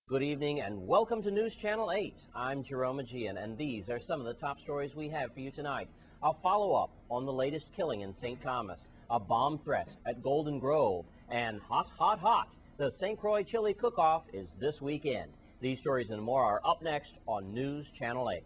Good evening and welcome to News Channel 8. I'm Jerome Aegean, and these are some of the top stories we have for you tonight. I'll follow up on the latest killing in St. Thomas, a bomb threat at Golden Grove, and hot. The St. Croix Chili Cook-Off is this weekend. These stories and more are up next on News Channel 8.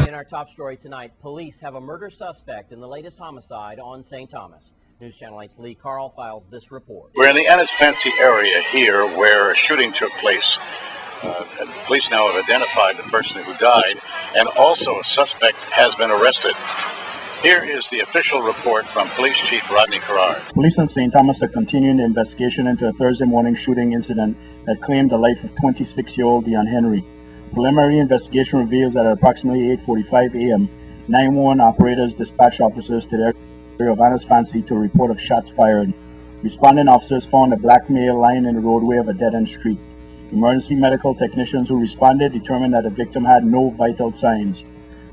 In our top story tonight, police have a murder suspect in the latest homicide on St. Thomas. News Channel 8's Lee Carl files this report. We're in the Ennis Fancy area here where a shooting took place. Police now have identified the person who died, and also a suspect has been arrested. Here is the official report from Police Chief Rodney Carrard. Police in St. Thomas are continuing the investigation into a Thursday morning shooting incident that claimed the life of 26-year-old Deon Henry. Preliminary investigation reveals that at approximately 8:45 a.m., 911 operators dispatched officers to the area of Ennis Fancy to report of shots fired. Responding officers found a black male lying in the roadway of a dead-end street. Emergency medical technicians who responded determined that the victim had no vital signs.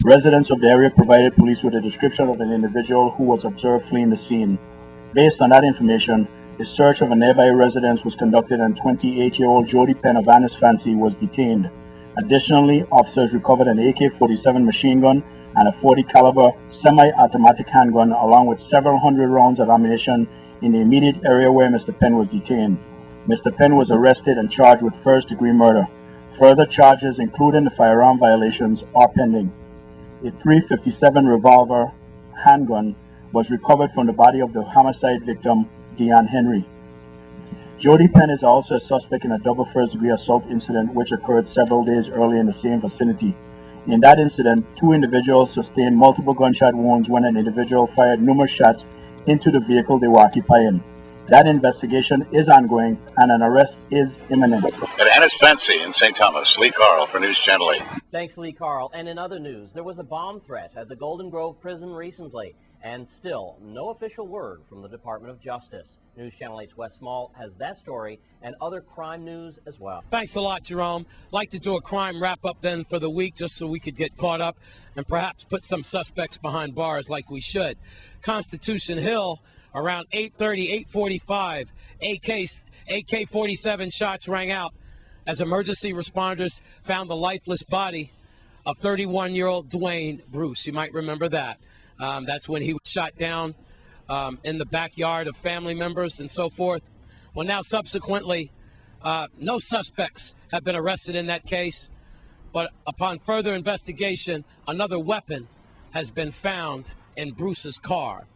Residents of the area provided police with a description of an individual who was observed fleeing the scene. Based on that information, a search of a nearby residence was conducted and 28-year-old Jody Penn of Ennis Fancy was detained. Additionally, officers recovered an AK-47 machine gun and a .40 caliber semi-automatic handgun along with several hundred rounds of ammunition in the immediate area where Mr. Penn was detained. Mr. Penn was arrested and charged with first-degree murder. Further charges, including the firearm violations, are pending. A .357 revolver handgun was recovered from the body of the homicide victim, Deon Henry. Jody Penn is also a suspect in a double first-degree assault incident which occurred several days earlier in the same vicinity. In that incident, two individuals sustained multiple gunshot wounds when an individual fired numerous shots into the vehicle they were occupying. That investigation is ongoing and an arrest is imminent. At Ennis Fancy in St. Thomas, Lee Carl for News Channel 8. Thanks, Lee Carl. And in other news, there was a bomb threat at the Golden Grove prison recently, and still no official word from the Department of Justice. News Channel 8's Wes Small has that story and other crime news as well. Thanks a lot, Jerome. Like to do a crime wrap-up then for the week just so we could get caught up and perhaps put some suspects behind bars like we should. Constitution Hill, around 8:30, 8:45, AK-47 shots rang out as emergency responders found the lifeless body of 31-year-old Dwayne Bruce. You might remember that. That's when he was shot down in the backyard of family members and so forth. Well, now subsequently, no suspects have been arrested in that case, but upon further investigation, another weapon has been found in Bruce's car.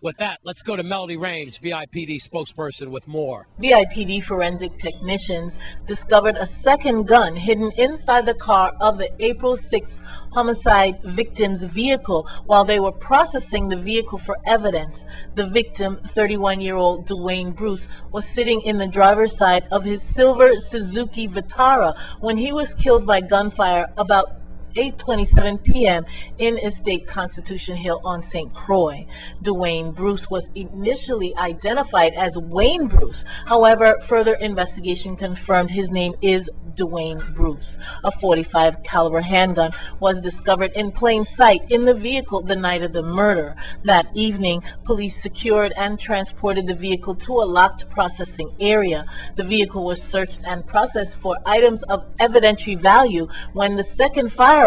With that, let's go to Melody Rames, VIPD spokesperson, with more. VIPD forensic technicians discovered a second gun hidden inside the car of the April 6th homicide victim's vehicle while they were processing the vehicle for evidence. The victim, 31-year-old Dwayne Bruce, was sitting in the driver's side of his silver Suzuki Vitara when he was killed by gunfire about 8:27 p.m. in Estate Constitution Hill on St. Croix. Dwayne Bruce was initially identified as Wayne Bruce. However, further investigation confirmed his name is Dwayne Bruce. A .45 caliber handgun was discovered in plain sight in the vehicle the night of the murder. That evening, police secured and transported the vehicle to a locked processing area. The vehicle was searched and processed for items of evidentiary value when the second firearm,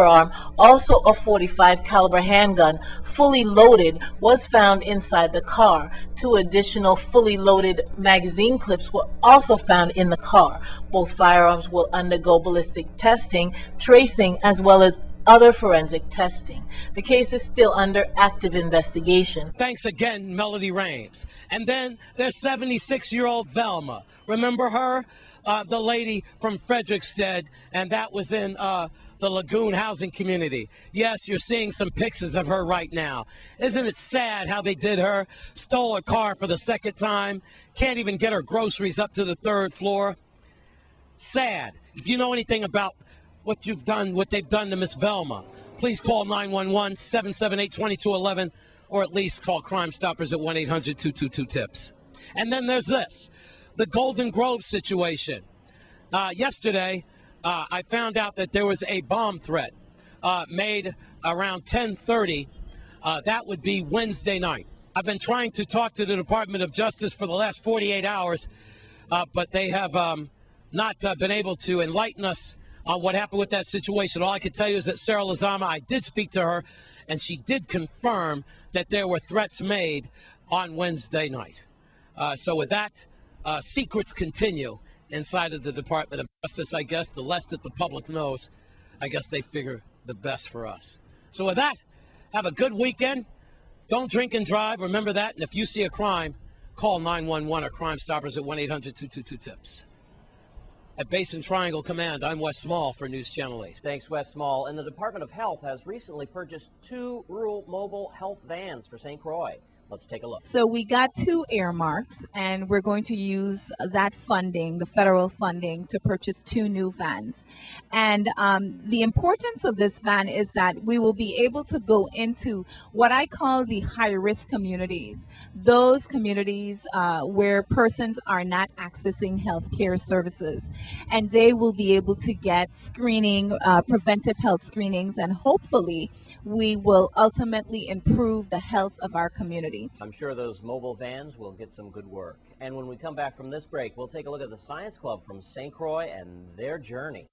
also a .45 caliber handgun, fully loaded, was found inside the car. Two additional fully loaded magazine clips were also found in the car. Both firearms will undergo ballistic testing, tracing, as well as other forensic testing. The case is still under active investigation. Thanks again, Melody Rames. And then there's 76-year-old Velma. Remember her? The lady from Frederickstead, and that was in the Lagoon housing community. Yes, you're seeing some pictures of her right now. Isn't it sad how they did her? Stole her car for the second time. Can't even get her groceries up to the third floor. Sad. If you know anything about what they've done to Miss Velma, please call 911 778-2211 or at least call Crime Stoppers at 1-800-222-TIPS. And then there's this, the Golden Grove situation. Yesterday, I found out that there was a bomb threat made around 10:30 That would be Wednesday night. I've been trying to talk to the Department of Justice for the last 48 hours, but they have not been able to enlighten us on what happened with that situation. All I can tell you is that Sarah Lozama, I did speak to her, and she did confirm that there were threats made on Wednesday night. So with that, secrets continue inside of the Department of Justice, I guess. The less that the public knows, I guess they figure the best for us. So with that, have a good weekend. Don't drink and drive. Remember that. And if you see a crime, call 911 or Crime Stoppers at 1-800-222-TIPS. At Basin Triangle Command, I'm Wes Small for News Channel 8. Thanks, Wes Small. And the Department of Health has recently purchased 2 rural mobile health vans for St. Croix. Let's take a look. So we got 2 earmarks, and we're going to use that funding, the federal funding, to purchase 2 new vans. And the importance of this van is that we will be able to go into what I call the high-risk communities, those communities where persons are not accessing health care services. And they will be able to get screening, preventive health screenings, and hopefully we will ultimately improve the health of our community. I'm sure those mobile vans will get some good work. And when we come back from this break, we'll take a look at the Science Club from St. Croix and their journey.